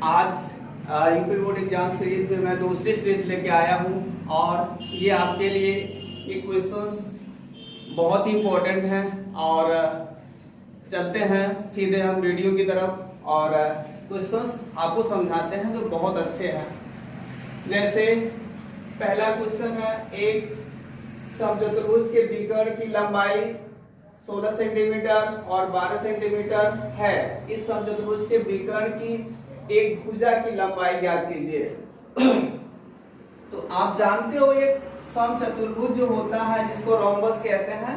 आज UP board exam series में मैं दूसरी सीरीज लेके आया हूँ और ये आपके लिए ये क्वेश्चंस बहुत ही इम्पोर्टेंट हैं। और चलते हैं सीधे हम वीडियो की तरफ और क्वेश्चंस आपको समझाते हैं जो बहुत अच्छे हैं। जैसे पहला क्वेश्चन है, एक समचतुर्भुज के विकर्ण की लंबाई 16 सेंटीमीटर और 12 सेंटीमीटर है। इस समचतुर्भुज के विकर्ण की एक भुजा की लंबाई ज्ञात कीजिए। तो आप जानते हो एक समचतुर्भुज जो होता है जिसको रोम्बस कहते हैं,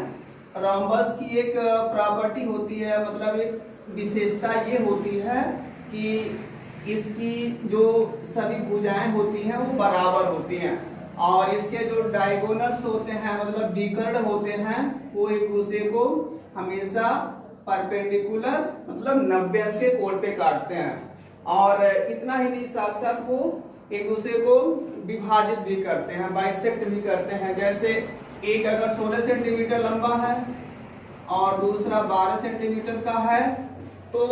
रोम्बस की एक प्रॉपर्टी होती है, मतलब एक विशेषता ये होती है कि इसकी जो सभी भुजाएं होती हैं वो बराबर होती हैं और इसके जो डायगोनल्स होते हैं मतलब विकर्ण होते हैं वो एक दूसरे को हमेशा परपेंडिकुलर मतलब 90 के कोण पे काटते हैं। और इतना ही नहीं, साथ साथ वो एक दूसरे को विभाजित भी करते हैं, बाइसेक्ट भी करते हैं। जैसे एक अगर 16 सेंटीमीटर लंबा है और दूसरा 12 सेंटीमीटर का है तो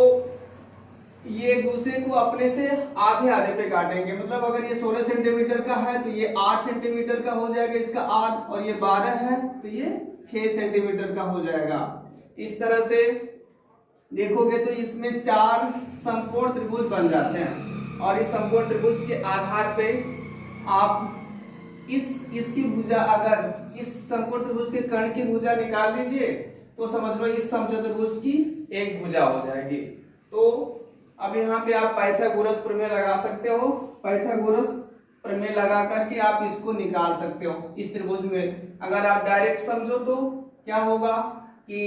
ये एक दूसरे को अपने से आधे आधे पे काटेंगे। मतलब अगर ये 16 सेंटीमीटर का है तो ये 8 सेंटीमीटर का हो जाएगा इसका आध, और ये 12 है तो ये 6 सेंटीमीटर का हो जाएगा। इस तरह से देखोगे तो इसमें 4 समकोण त्रिभुज बन जाते हैं और इस समकोण त्रिभुज के आधार पे आप इसकी भुजा, अगर इस समकोण त्रिभुज के कर्ण की भुजा निकाल लीजिए तो समझ लो इस समचतुर्भुज की एक भुजा हो जाएगी। तो अब यहाँ पे आप पाइथागोरस प्रमेय लगा सकते हो। पाइथागोरस प्रमेय लगा करके आप इसको निकाल सकते हो इस त्रिभुज में। अगर आप डायरेक्ट समझो तो क्या होगा कि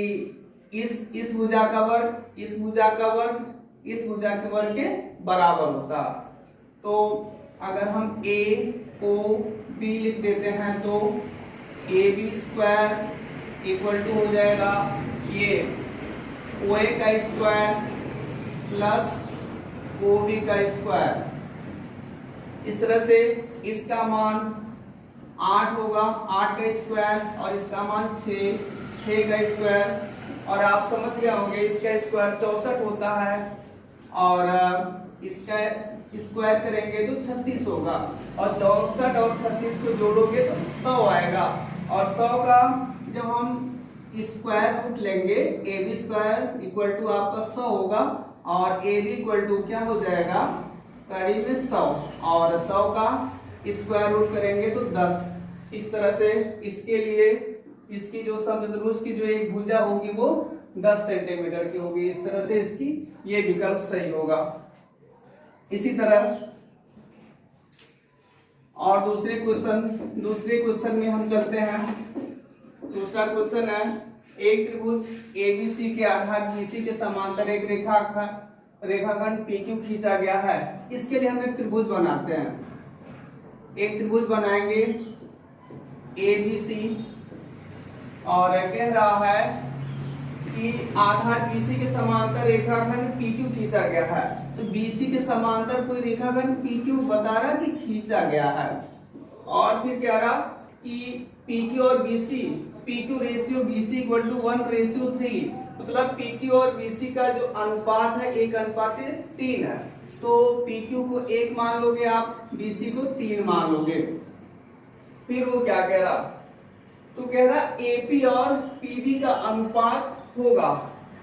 इस भुजा का वर्ग इस भुजा का वर्ग इस भुजा के वर्ग के बराबर होता। तो अगर हम ए ओ बी लिख देते हैं तो A B square equal to हो जाएगा ये ओ ए का स्क्वायर प्लस ओ बी का स्क्वायर। इस तरह से इसका मान 8 होगा, 8 का स्क्वायर, और इसका मान 6 का स्क्वायर। और आप समझ गए होंगे इसका स्क्वायर 64 होता है और इसका स्क्वायर करेंगे तो 36 होगा, और 64 और 36 को जोड़ोगे तो 100 आएगा। और 100 का जब हम स्क्वायर रूट लेंगे A B square equal to आपका 100 होगा और ए बी इक्वल टू क्या हो जाएगा कड़ी में 100, और 100 का स्क्वायर रूट करेंगे तो 10। इस तरह से इसके लिए इसकी जो समचतुर्भुज की जो एक भुजा होगी वो 10 सेंटीमीटर की होगी। इस तरह से इसकी ये विकल्प सही होगा। इसी तरह और दूसरे क्वेश्चन में हम चलते हैं। दूसरा क्वेश्चन है, एक त्रिभुज ABC के आधार BC के समांतर एक रेखाखंड PQ खींचा गया है। इसके लिए हम एक त्रिभुज बनाते हैं। एक त्रिभुज बनाएंगे ABC और कह रहा है कि आधार BC के समांतर रेखाखंड PQ खींचा गया है। तो BC के समांतर कोई रेखाखंड PQ बता रहा कि खींचा गया है, और फिर कह रहा कि PQ और BC PQ ratio BC equal to 1:3, मतलब PQ और BC का जो अनुपात है 1:3 है। तो PQ को 1 मान लोगे आप, BC को 3 मान लोगे। फिर वो क्या कह रहा, तो कह रहा AP और PB का अनुपात होगा।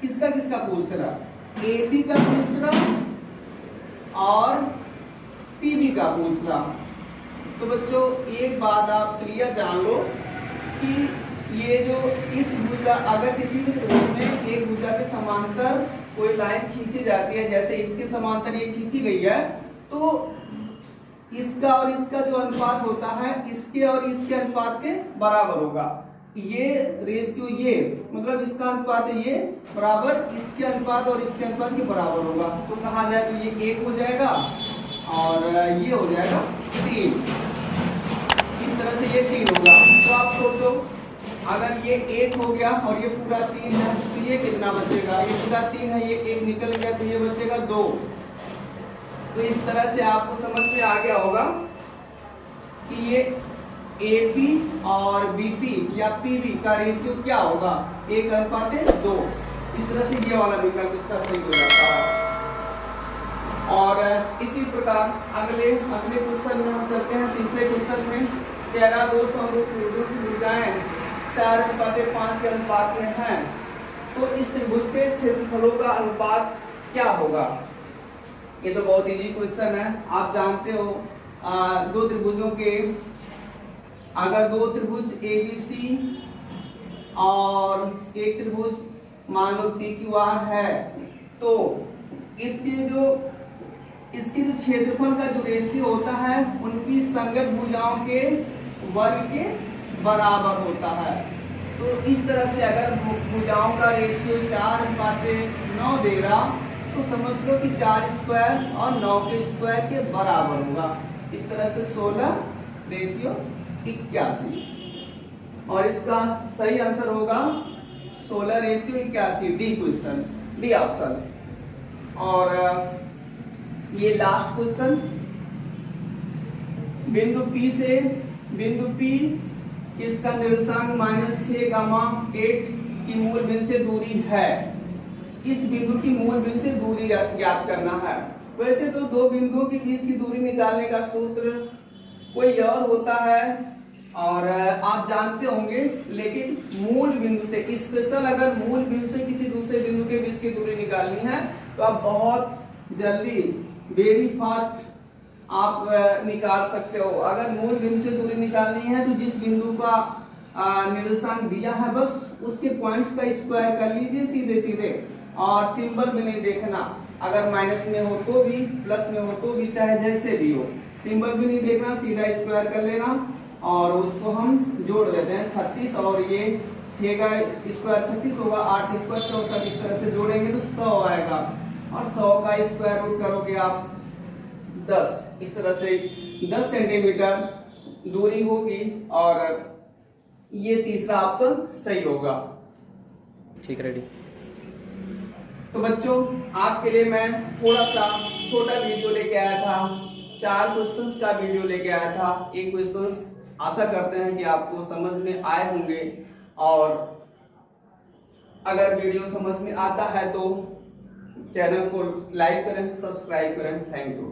किसका किसका पूछ रहा, AP का पूछ रहा और PB का पूछ रहा। तो बच्चों एक बात आप क्लियर जान लो कि ये जो इस भुजा, अगर किसी भी त्रिभुज में एक भुजा के समांतर कोई लाइन खींची जाती है, जैसे इसके समांतर ये खींची गई है, तो इसका और इसका जो अनुपात होता है इसके और इसके अनुपात के बराबर होगा। ये रेशियो ये मतलब इसका अनुपात ये बराबर इसके अनुपात और इसके अनुपात के बराबर होगा। तो कहा जाए तो ये 1 हो जाएगा और ये हो जाएगा 3। इस तरह से ये 3 होगा। तो आप सोचो अगर ये 1 हो गया और ये पूरा 3 है तो ये कितना बचेगा, ये पूरा 3 है, ये 1 निकल गया तो ये बचेगा 2। तो इस तरह से आपको समझ में आ गया होगा कि ये AP और BP या PB का रेशियो क्या होगा, 1:2। इस तरह से ये वाला विकल्प इसका सही हो जाता है। और इसी प्रकार अगले क्वेश्चन में हम चलते हैं। तीसरे क्वेश्चन में कह रहा दो समरूप त्रिभुज की भुजाएं 4:5 के अनुपात में हैं, तो इस त्रिभुज के क्षेत्रफलों का अनुपात क्या होगा। ये तो बहुत इजी क्वेश्चन है। आप जानते हो दो त्रिभुजों के, अगर दो त्रिभुज ABC और एक त्रिभुज मान लो PQR है, तो इसके जो क्षेत्रफल का जो रेशियो होता है उनकी संगत भुजाओं के वर्ग के बराबर होता है। तो इस तरह से अगर भुजाओं का रेशियो 4:9 दे रहा, तो समझ लो कि 4 स्क्वायर और 9 के स्क्वायर के बराबर होगा। इस तरह से 16:81, और इसका सही आंसर होगा 16:81, डी क्वेश्चन, डी ऑप्शन। और ये लास्ट क्वेश्चन, बिंदु P से बिंदु P इसका निर्देशांक -6,8 की मूल बिंदु से दूरी है। इस बिंदु की मूल बिंदु से दूरी ज्ञात करना है। वैसे तो दो बिंदुओं के बीच की दूरी निकालने का सूत्र कोई और होता है और आप जानते होंगे, लेकिन मूल बिंदु से स्पेशल अगर मूल बिंदु से किसी दूसरे बिंदु के बीच की दूरी निकालनी है तो आप बहुत जल्दी, वेरी फास्ट आप निकाल सकते हो। अगर मूल बिंदु से दूरी निकालनी है तो जिस बिंदु का निर्देशांक दिया है बस उसके पॉइंट्स का स्क्वायर कर लीजिए सीधे सीधे, और सिंबल भी नहीं देखना। अगर माइनस में हो तो भी, प्लस में हो तो भी, चाहे जैसे भी हो, सिंबल भी नहीं देखना, सीधा स्क्वायर कर लेना और उसको हम जोड़ देते हैं 36, और ये 6 का स्क्वायर 36 होगा, 8 स्क्वायर 64, इस तरह से जोड़ेंगे तो 100 आएगा, और 100 का स्क्वायर रूट करोगे आप 10। इस तरह से 10 सेंटीमीटर दूरी होगी, और ये तीसरा ऑप्शन सही होगा। ठीक, रेडी। तो बच्चों, आपके लिए मैं थोड़ा सा छोटा वीडियो लेके आया था, 4 क्वेश्चंस का वीडियो लेके आया था। ये क्वेश्चंस आशा करते हैं कि आपको समझ में आए होंगे, और अगर वीडियो समझ में आता है तो चैनल को लाइक करें, सब्सक्राइब करें। Thank you.